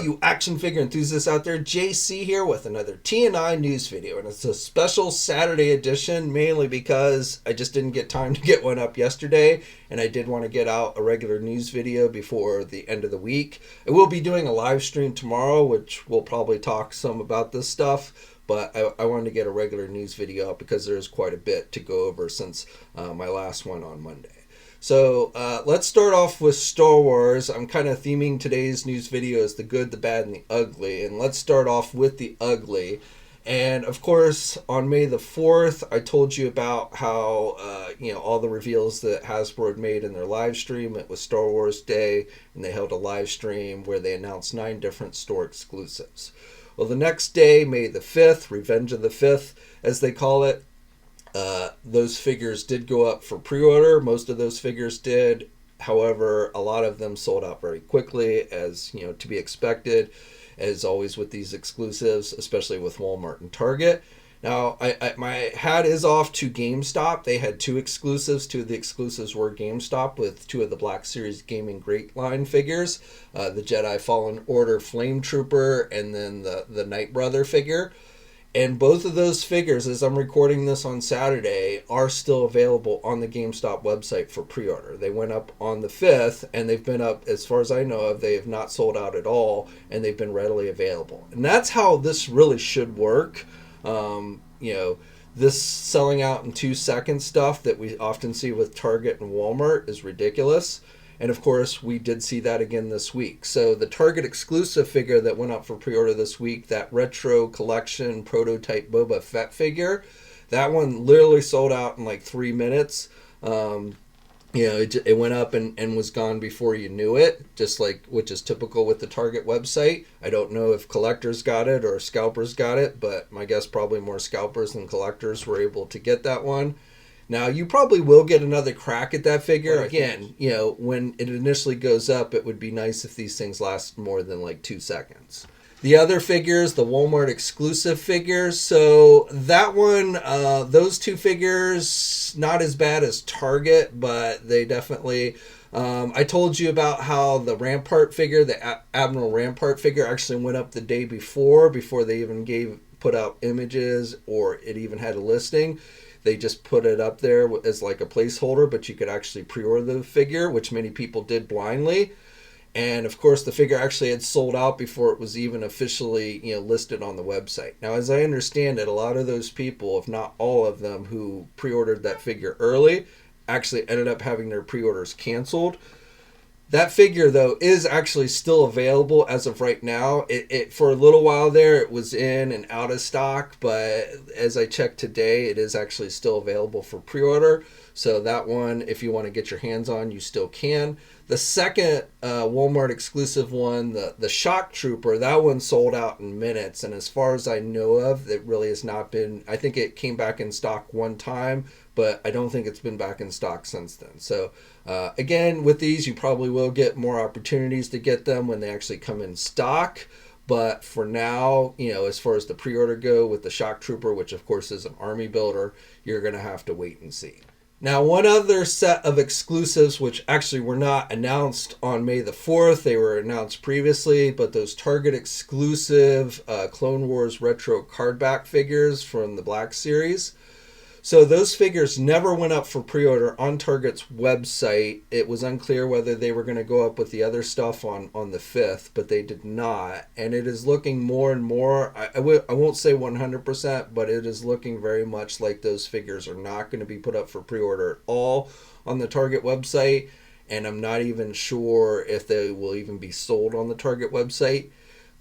you action figure enthusiasts out there, JC here with another TNI news video, and it's a special Saturday edition, mainly because I just didn't get time to get one up yesterday, and I did want to get out a regular news video before the end of the week. I will be doing a live stream tomorrow, which we'll probably talk some about this stuff, but I wanted to get a regular news video up because there's quite a bit to go over since my last one on Monday. So let's start off with Star Wars. I'm kind of theming today's news video as the good, the bad, and the ugly. And let's start off with the ugly. And of course, on May the 4th, I told you about how, all the reveals that Hasbro had made in their live stream. It was Star Wars Day, and they held a live stream where they announced 9 different store exclusives. Well, the next day, May the 5th, Revenge of the 5th, as they call it, those figures did go up for pre-order. Most of those figures did. However, a lot of them sold out very quickly, as to be expected, as always with these exclusives, especially with Walmart and Target. Now, my hat is off to GameStop. They had 2 exclusives. 2 of the exclusives were GameStop with 2 of the Black Series Gaming Great Line figures, the Jedi Fallen Order Flame Trooper, and then the Knight Brother figure. And both of those figures, as I'm recording this on Saturday, are still available on the GameStop website for pre-order. They went up on the 5th, and they've been up, as far as I know of, they have not sold out at all, and they've been readily available. And that's how this really should work. This selling out in 2 seconds stuff that we often see with Target and Walmart is ridiculous. And of course, we did see that again this week. So the Target exclusive figure that went up for pre-order this week, that retro collection prototype Boba Fett figure, that one literally sold out in like 3 minutes. It went up and was gone before you knew it, which is typical with the Target website. I don't know if collectors got it or scalpers got it, but my guess probably more scalpers than collectors were able to get that one. Now, you probably will get another crack at that figure. Again, when it initially goes up, it would be nice if these things last more than like 2 seconds. The other figures, the Walmart exclusive figures. So that one, those 2 figures, not as bad as Target, but they definitely... I told you about how the Rampart figure, the Admiral Rampart figure, actually went up the day before they even put out images or it even had a listing. They just put it up there as like a placeholder, but you could actually pre-order the figure, which many people did blindly. And of course, the figure actually had sold out before it was even officially, listed on the website. Now, as I understand it, a lot of those people, if not all of them, who pre-ordered that figure early, actually ended up having their pre-orders canceled. That figure, though, is actually still available as of right now. It for a little while there, it was in and out of stock, but as I checked today, it is actually still available for pre-order. So that one, if you want to get your hands on, you still can. The second Walmart exclusive one, the Shock Trooper, that one sold out in minutes. And as far as I know of, it really has not been... I think it came back in stock one time, but I don't think it's been back in stock since then. So again, with these, you probably will get more opportunities to get them when they actually come in stock. But for now, as far as the pre-order go with the Shock Trooper, which of course is an army builder, you're going to have to wait and see. Now, one other set of exclusives, which actually were not announced on May the 4th, they were announced previously, but those Target exclusive Clone Wars retro cardback figures from the Black Series. So those figures never went up for pre-order on Target's website. It was unclear whether they were going to go up with the other stuff on the 5th, but they did not. And it is looking more and more, I won't say 100%, but it is looking very much like those figures are not going to be put up for pre-order at all on the Target website. And I'm not even sure if they will even be sold on the Target website.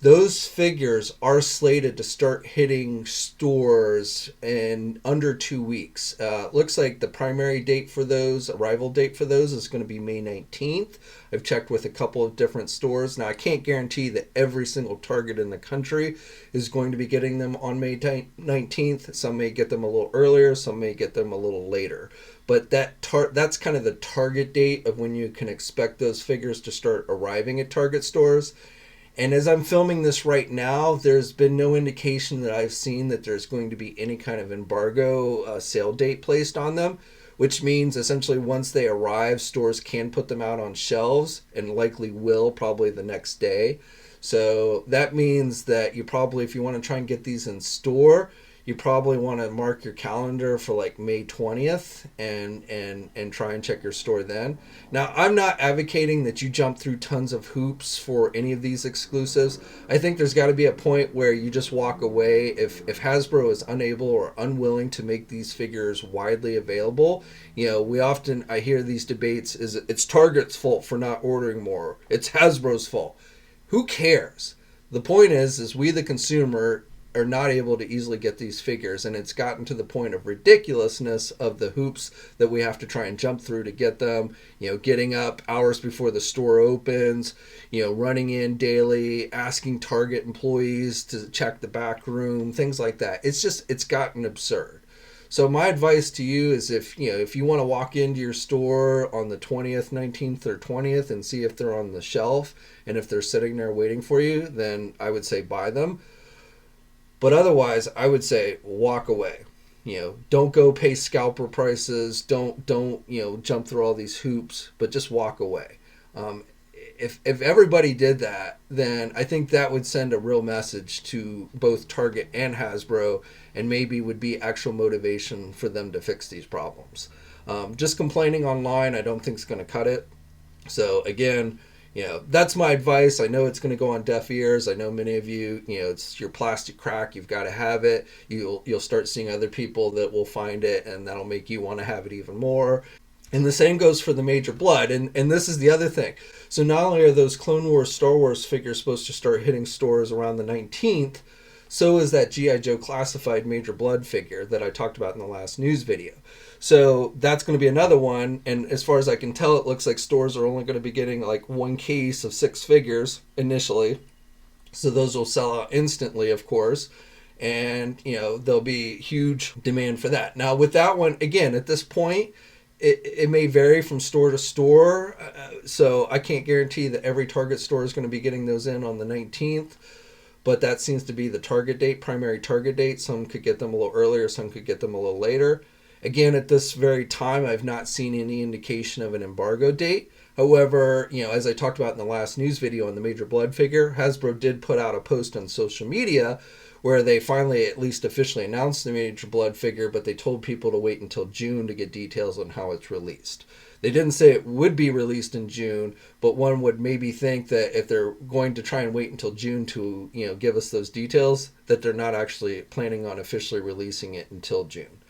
Those figures are slated to start hitting stores in under 2 weeks. Looks like the primary date for those, arrival date for those, is going to be May 19th. I've checked with a couple of different stores. Now, I can't guarantee that every single Target in the country is going to be getting them on May 19th. Some may get them a little earlier, some may get them a little later. But that's kind of the target date of when you can expect those figures to start arriving at Target stores. And as I'm filming this right now, there's been no indication that I've seen that there's going to be any kind of embargo sale date placed on them, which means essentially once they arrive, stores can put them out on shelves and likely will probably the next day. So that means that you probably, if you want to try and get these in store, you probably want to mark your calendar for like May 20th and try and check your store then. Now, I'm not advocating that you jump through tons of hoops for any of these exclusives. I think there's got to be a point where you just walk away. If Hasbro is unable or unwilling to make these figures widely available, I hear these debates, is it's Target's fault for not ordering more. It's Hasbro's fault. Who cares? The point is we the consumer are not able to easily get these figures, and it's gotten to the point of ridiculousness of the hoops that we have to try and jump through to get them, getting up hours before the store opens, running in daily, asking Target employees to check the back room, things like that. It's gotten absurd. So my advice to you is if you want to walk into your store on the 20th, 19th, or 20th and see if they're on the shelf and if they're sitting there waiting for you, then I would say buy them. But otherwise, I would say walk away. Don't go pay scalper prices. Don't jump through all these hoops, but just walk away. If everybody did that, then I think that would send a real message to both Target and Hasbro, and maybe would be actual motivation for them to fix these problems. Just complaining online, I don't think is going to cut it. So again, that's my advice. I know it's going to go on deaf ears. I know many of you, it's your plastic crack. You've got to have it. You'll start seeing other people that will find it, and that'll make you want to have it even more. And the same goes for the Major Bludd. And this is the other thing. So not only are those Clone Wars, Star Wars figures supposed to start hitting stores around the 19th, so is that G.I. Joe Classified Major Bludd figure that I talked about in the last news video. So that's going to be another one, and as far as I can tell, it looks like stores are only going to be getting like one case of 6 figures initially. So those will sell out instantly, of course, and there'll be huge demand for that. Now with that one, again, at this point, it may vary from store to store, so I can't guarantee that every Target store is going to be getting those in on the 19th. But that seems to be the target date, primary target date. Some could get them a little earlier, some could get them a little later. Again, at this very time, I've not seen any indication of an embargo date. However, as I talked about in the last news video on the Major Bludd figure, Hasbro did put out a post on social media where they finally at least officially announced the Major Bludd figure, but they told people to wait until June to get details on how it's released. They didn't say it would be released in June, but one would maybe think that if they're going to try and wait until June to, give us those details, that they're not actually planning on officially releasing it until June.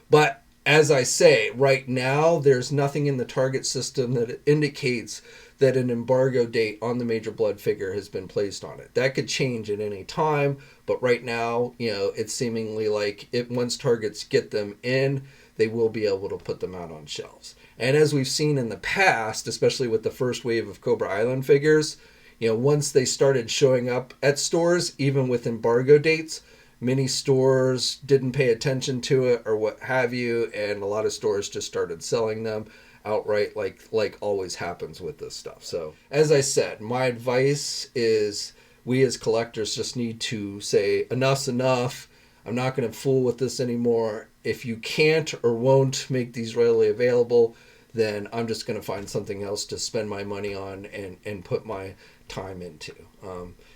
But as I say, right now, there's nothing in the Target system that indicates that an embargo date on the Major Bludd figure has been placed on it. That could change at any time, but right now, it's seemingly like once Targets get them in, they will be able to put them out on shelves. And as we've seen in the past, especially with the first wave of Cobra Island figures, once they started showing up at stores, even with embargo dates, many stores didn't pay attention to it or what have you, and a lot of stores just started selling them outright like always happens with this stuff. So as I said, my advice is we as collectors just need to say enough's enough. I'm not going to fool with this anymore. If you can't or won't make these readily available, then I'm just going to find something else to spend my money on and put my time into.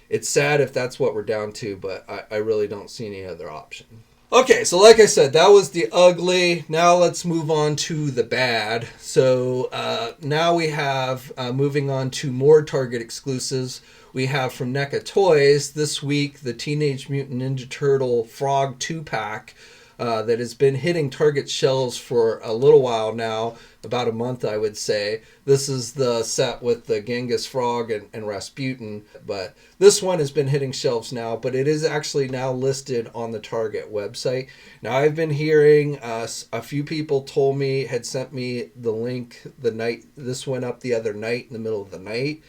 It's sad if that's what we're down to, but I really don't see any other option. Okay, so like I said, that was the ugly. Now let's move on to the bad. So now we have, moving on to more Target exclusives, we have from NECA Toys this week the Teenage Mutant Ninja Turtle Frog 2-pack that has been hitting Target shelves for a little while now, about a month I would say. This is the set with the Genghis Frog and Rasputin, but this one has been hitting shelves now, but it is actually now listed on the Target website. Now I've been hearing, a few people told me, had sent me the link the night this went up the other night in the middle of the night.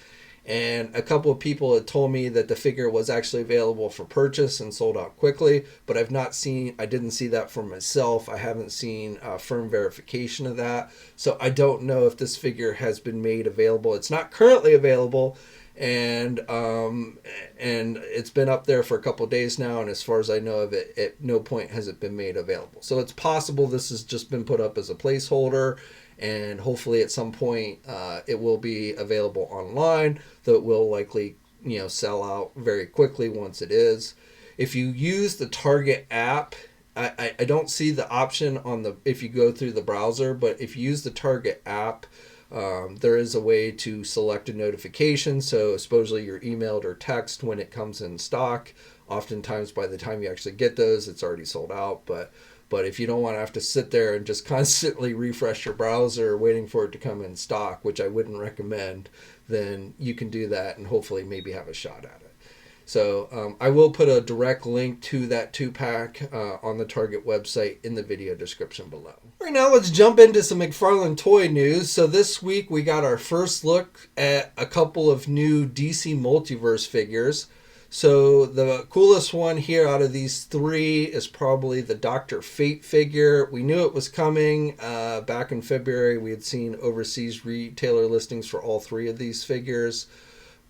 And a couple of people had told me that the figure was actually available for purchase and sold out quickly, but I didn't see that for myself. I haven't seen firm verification of that. So I don't know if this figure has been made available. It's not currently available, and it's been up there for a couple of days now, and as far as I know of it, at no point has it been made available. So it's possible this has just been put up as a placeholder, and hopefully at some point it will be available online, though it will likely sell out very quickly once it is. If you use the Target app, I don't see the option if you go through the browser, but if you use the Target app, there is a way to select a notification. So supposedly you're emailed or text when it comes in stock. Oftentimes by the time you actually get those, it's already sold out. But if you don't want to have to sit there and just constantly refresh your browser waiting for it to come in stock, which I wouldn't recommend, then you can do that and hopefully maybe have a shot at it. So I will put a direct link to that 2-pack on the Target website in the video description below. All right, now let's jump into some McFarlane toy news. So this week we got our first look at a couple of new DC Multiverse figures. So the coolest one here out of these three is probably the Dr. Fate figure. We knew it was coming. Back in February, we had seen overseas retailer listings for all three of these figures.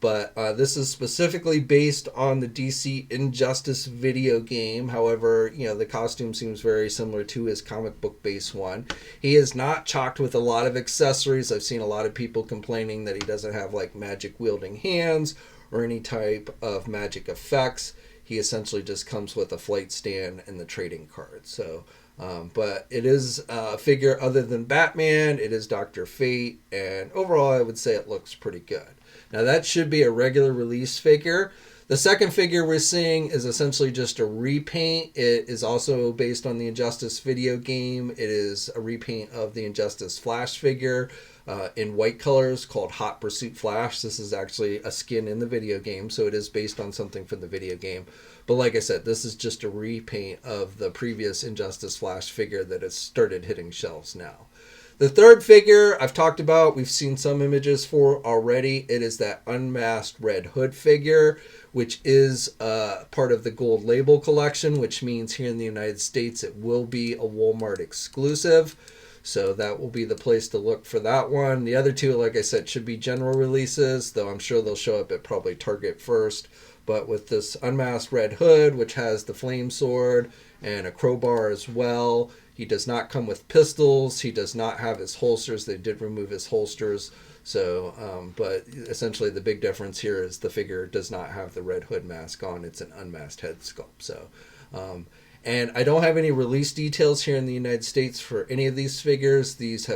But this is specifically based on the DC Injustice video game. However, the costume seems very similar to his comic book base one. He is not chocked with a lot of accessories. I've seen a lot of people complaining that he doesn't have like magic wielding hands or any type of magic effects. He essentially just comes with a flight stand and the trading card. So, but it is a figure other than Batman. It is Dr. Fate, and overall I would say it looks pretty good. Now that should be a regular release figure. The second figure we're seeing is essentially just a repaint. It is also based on the Injustice video game. It is a repaint of the Injustice Flash figure in white colors called Hot Pursuit Flash. This is actually a skin in the video game, so it is based on something from the video game. But like I said, this is just a repaint of the previous Injustice Flash figure that has started hitting shelves now. The third figure I've talked about, we've seen some images for already. It is that unmasked Red Hood figure, which is part of the Gold Label collection, which means here in the United States it will be a Walmart exclusive. So that will be the place to look for that one. The other two, like I said, should be general releases, though I'm sure they'll show up at probably Target first. But with this unmasked Red Hood, which has the flame sword and a crowbar as well, he does not come with pistols. He does not have his holsters. They did remove his holsters. So, but essentially the big difference here is the figure does not have the Red Hood mask on. It's an unmasked head sculpt. So, and I don't have any release details here in the United States for any of these figures. These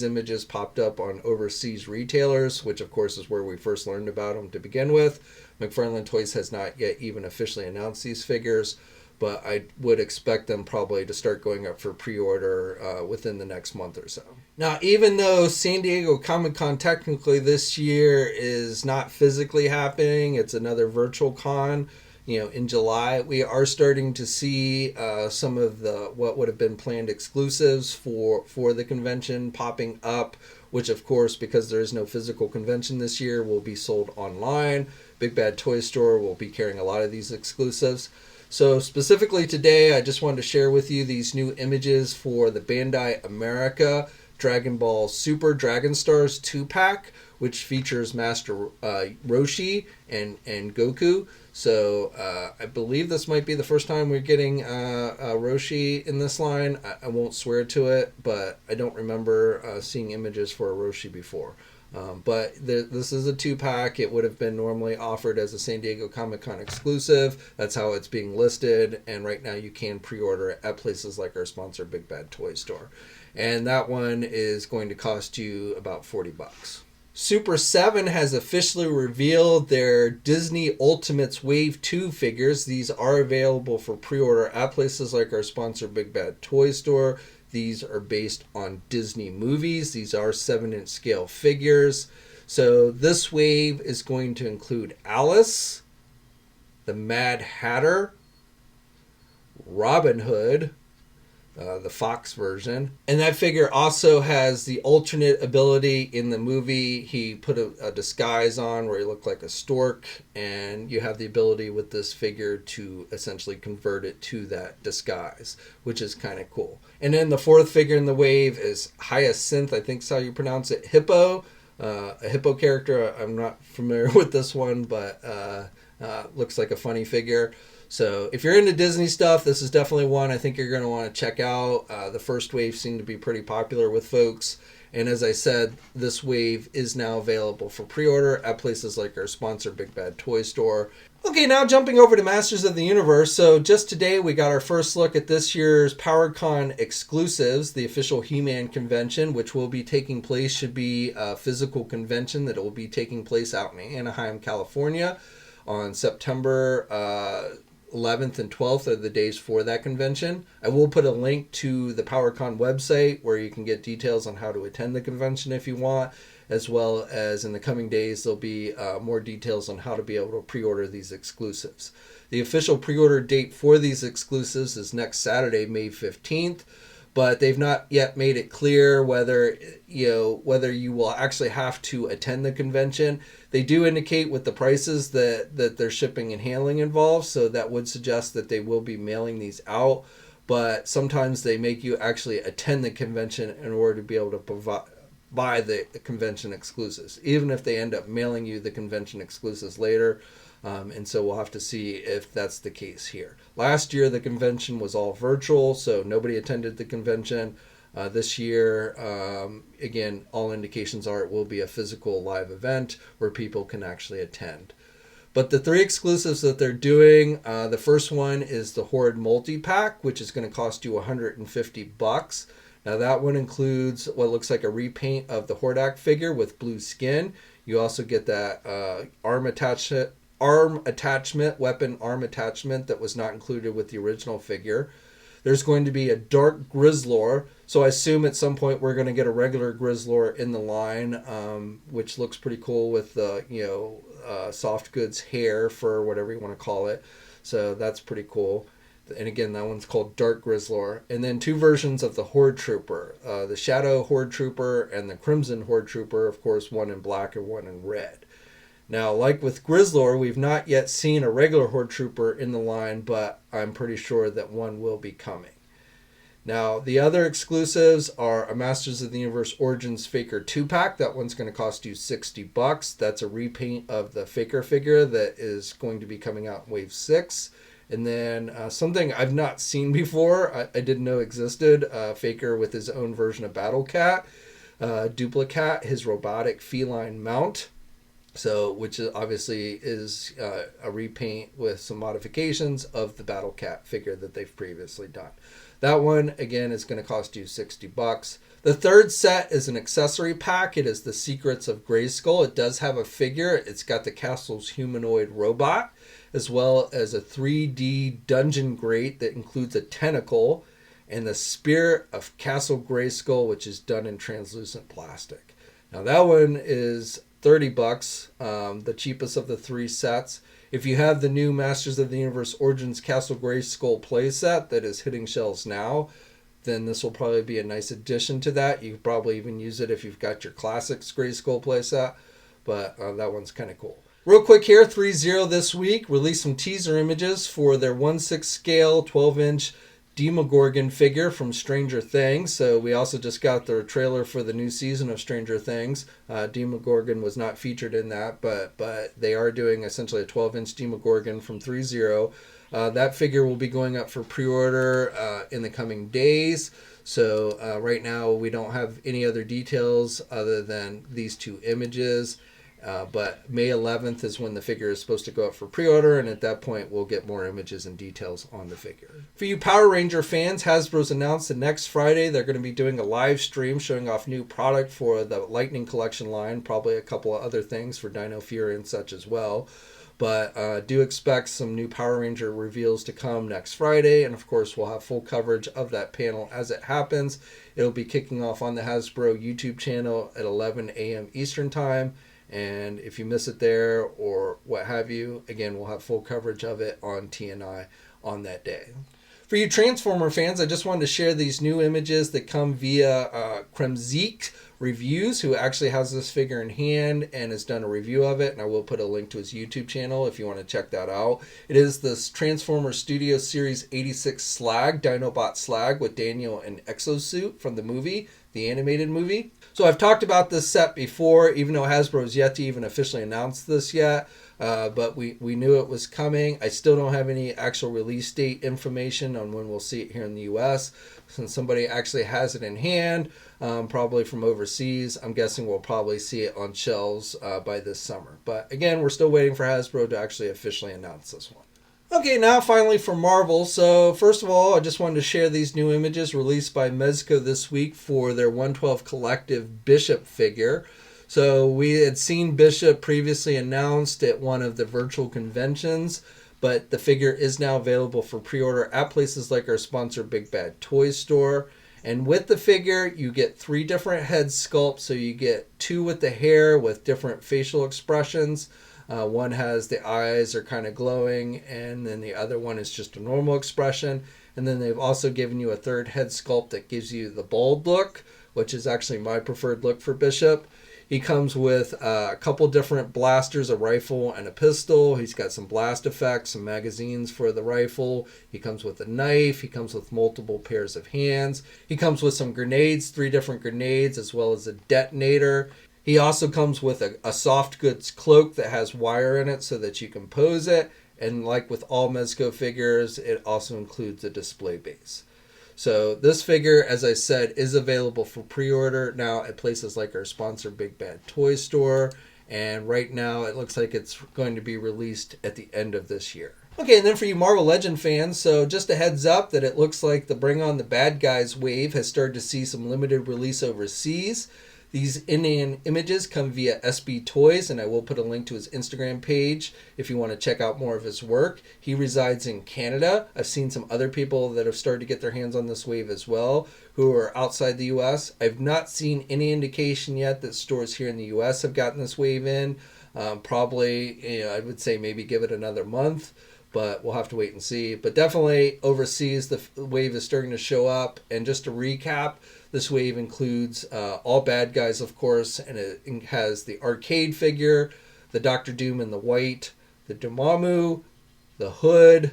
images popped up on overseas retailers, which of course is where we first learned about them to begin with. McFarlane Toys has not yet even officially announced these figures, but I would expect them probably to start going up for pre-order within the next month or so. Now, even though San Diego Comic-Con technically this year is not physically happening, it's another virtual con, in July, we are starting to see some of the what would have been planned exclusives for the convention popping up, which of course, because there is no physical convention this year, will be sold online. Big Bad Toy Store will be carrying a lot of these exclusives. So specifically today, I just wanted to share with you these new images for the Bandai America Dragon Ball Super Dragon Stars 2-pack, which features Master Roshi and Goku. So I believe this might be the first time we're getting Roshi in this line. I won't swear to it, but I don't remember seeing images for a Roshi before. But this is a 2-pack. It would have been normally offered as a San Diego Comic-Con exclusive. That's how it's being listed. And right now you can pre-order it at places like our sponsor, Big Bad Toy Store. And that one is going to cost you about $40. Super 7 has officially revealed their Disney Ultimates Wave 2 figures. These are available for pre-order at places like our sponsor, Big Bad Toy Store. These are based on Disney movies. These are 7-inch scale figures. So this wave is going to include Alice, the Mad Hatter, Robin Hood, the Fox version. And that figure also has the alternate ability in the movie. He put a disguise on where he looked like a stork, and you have the ability with this figure to essentially convert it to that disguise, which is kind of cool. And then the fourth figure in the wave is Hyacinth, I think is how you pronounce it, Hippo. A hippo character. I'm not familiar with this one, but looks like a funny figure. So if you're into Disney stuff, this is definitely one I think you're going to want to check out. The first wave seemed to be pretty popular with folks. And as I said, this wave is now available for pre-order at places like our sponsor, Big Bad Toy Store. Okay, now jumping over to Masters of the Universe. So just today we got our first look at this year's PowerCon exclusives, the official He-Man convention, which will be taking place, should be a physical convention that will be taking place out in Anaheim, California on September 11th and 12th are the days for that convention. I will put a link to the PowerCon website where you can get details on how to attend the convention if you want, as well as in the coming days there'll be more details on how to be able to pre-order these exclusives. The official pre-order date for these exclusives is next Saturday, May 15th, but they've not yet made it clear whether you will actually have to attend the convention. They do indicate with the prices that their shipping and handling involved, so that would suggest that they will be mailing these out. But sometimes they make you actually attend the convention in order to be able to buy the convention exclusives, even if they end up mailing you the convention exclusives later. And so we'll have to see if that's the case here. Last year, the convention was all virtual, so nobody attended the convention. This year, again, all indications are it will be a physical live event where people can actually attend. But the 3 exclusives that they're doing, the first one is the Horde multi-pack, which is going to cost you $150. Now that one includes what looks like a repaint of the Hordak figure with blue skin. You also get that weapon arm attachment that was not included with the original figure. There's going to be a dark Grizzlor, so I assume at some point we're going to get a regular Grizzlor in the line, which looks pretty cool with the soft goods hair, fur, whatever you want to call it. So that's pretty cool. And again, that one's called Dark Grizzlor. And then 2 versions of the Horde Trooper, the Shadow Horde Trooper and the Crimson Horde Trooper, of course, one in black and one in red. Now, like with Grizzlor, we've not yet seen a regular Horde Trooper in the line, but I'm pretty sure that one will be coming. Now, the other exclusives are a Masters of the Universe Origins Faker 2-pack. That one's going to cost you $60. That's a repaint of the Faker figure that is going to be coming out in Wave 6. And then something I've not seen before, I didn't know existed, Faker with his own version of Battle Cat, Duplicat, his robotic feline mount. So, which obviously is a repaint with some modifications of the Battle Cat figure that they've previously done. That one, again, is going to cost you $60. The third set is an accessory pack. It is the Secrets of Grayskull. It does have a figure. It's got the Castle's humanoid robot, as well as a 3D dungeon grate that includes a tentacle, and the Spirit of Castle Grayskull, which is done in translucent plastic. Now, that one is $30, the cheapest of the 3 sets. If you have the new Masters of the Universe Origins Castle Grayskull playset that is hitting shelves now, then this will probably be a nice addition to that. You could probably even use it if you've got your Classics Grayskull playset, but that one's kind of cool. Real quick here, Threezero this week released some teaser images for their 1/6 scale 12-inch Demogorgon figure from Stranger Things. So we also just got the trailer for the new season of Stranger Things. Demogorgon was not featured in that, but they are doing essentially a 12-inch Demogorgon from Threezero. That figure will be going up for pre-order in the coming days. So right now we don't have any other details other than these 2 images. But May 11th is when the figure is supposed to go up for pre-order, and at that point we'll get more images and details on the figure. For you Power Ranger fans, Hasbro's announced that next Friday they're going to be doing a live stream showing off new product for the Lightning Collection line, probably a couple of other things for Dino Fury and such as well. But do expect some new Power Ranger reveals to come next Friday, and of course we'll have full coverage of that panel as it happens. It'll be kicking off on the Hasbro YouTube channel at 11 a.m. Eastern Time. And if you miss it there or what have you, again, we'll have full coverage of it on TNI on that day. For you Transformer fans, I just wanted to share these new images that come via Kremzeek Reviews, who actually has this figure in hand and has done a review of it. And I will put a link to his YouTube channel if you want to check that out. It is the Transformer Studio Series 86 Slag, Dinobot Slag with Daniel in Exosuit from the movie, the animated movie. So I've talked about this set before, even though Hasbro has yet to even officially announce this yet. but we knew it was coming. I still don't have any actual release date information on when we'll see it here in the US. Since somebody actually has it in hand, probably from overseas, I'm guessing we'll probably see it on shelves by this summer. But again, we're still waiting for Hasbro to actually officially announce this one. Okay, now finally for Marvel. So first of all, I just wanted to share these new images released by Mezco this week for their 112 Collective Bishop figure. So we had seen Bishop previously announced at one of the virtual conventions, but the figure is now available for pre-order at places like our sponsor Big Bad Toy Store. And with the figure, you get 3 different head sculpts. So you get 2 with the hair with different facial expressions. One has the eyes are kind of glowing, and then the other one is just a normal expression. And then they've also given you a 3rd head sculpt that gives you the bald look, which is actually my preferred look for Bishop. He comes with a couple different blasters, a rifle and a pistol. He's got some blast effects, some magazines for the rifle. He comes with a knife. He comes with multiple pairs of hands. He comes with some grenades, 3 different grenades, as well as a detonator. He also comes with a soft goods cloak that has wire in it so that you can pose it. And like with all Mezco figures, it also includes a display base. So this figure, as I said, is available for pre-order now at places like our sponsor Big Bad Toy Store. And right now it looks like it's going to be released at the end of this year. Okay, and then for you Marvel Legend fans, so just a heads up that it looks like the Bring On the Bad Guys wave has started to see some limited release overseas. These in-hand images come via SB Toys, and I will put a link to his Instagram page if you want to check out more of his work. He resides in Canada. I've seen some other people that have started to get their hands on this wave as well, who are outside the U.S. I've not seen any indication yet that stores here in the U.S. have gotten this wave in. Probably, I would say maybe give it another month, but we'll have to wait and see. But definitely overseas, the wave is starting to show up. And just to recap, this wave includes all bad guys, of course, and it has the arcade figure, the Doctor Doom in the white, the Dormammu, the Hood,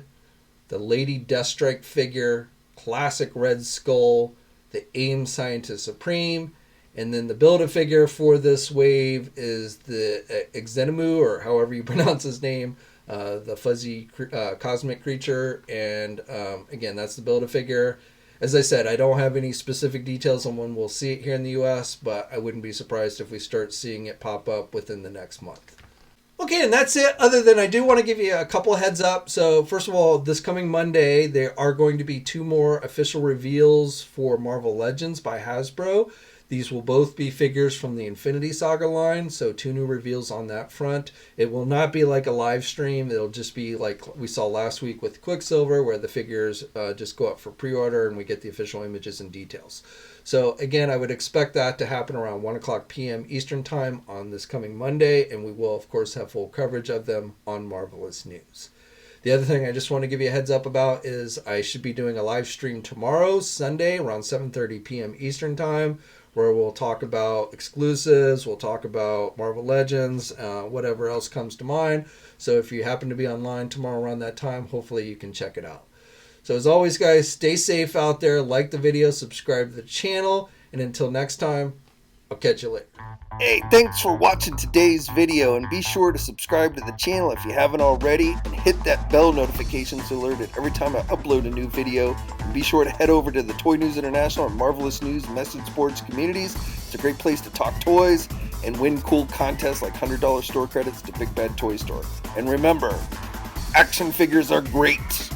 the Lady Deathstrike figure, classic Red Skull, the AIM Scientist Supreme, and then the Build-A-Figure for this wave is the Xenemu, or however you pronounce his name, the fuzzy cosmic creature, and again, that's the Build-A-Figure. As I said, I don't have any specific details on when we'll see it here in the U.S., but I wouldn't be surprised if we start seeing it pop up within the next month. Okay, and that's it, other than I do want to give you a couple heads up. So first of all, this coming Monday, there are going to be 2 more official reveals for Marvel Legends by Hasbro. These will both be figures from the Infinity Saga line, so 2 new reveals on that front. It will not be like a live stream. It'll just be like we saw last week with Quicksilver, where the figures just go up for pre-order and we get the official images and details. So again, I would expect that to happen around 1 o'clock p.m. Eastern Time on this coming Monday, and we will, of course, have full coverage of them on Marvelous News. The other thing I just want to give you a heads up about is I should be doing a live stream tomorrow, Sunday, around 7:30 p.m. Eastern Time, where we'll talk about exclusives, we'll talk about Marvel Legends, whatever else comes to mind. So if you happen to be online tomorrow around that time, hopefully you can check it out. So as always, guys, stay safe out there, like the video, subscribe to the channel, and until next time, I'll catch you later. Hey, thanks for watching today's video, and be sure to subscribe to the channel if you haven't already, and hit that bell notification so alerted every time I upload a new video. And be sure to head over to the Toy News International and Marvelous News Message Boards communities. It's a great place to talk toys and win cool contests like $100 store credits to Big Bad Toy Store. And remember, action figures are great.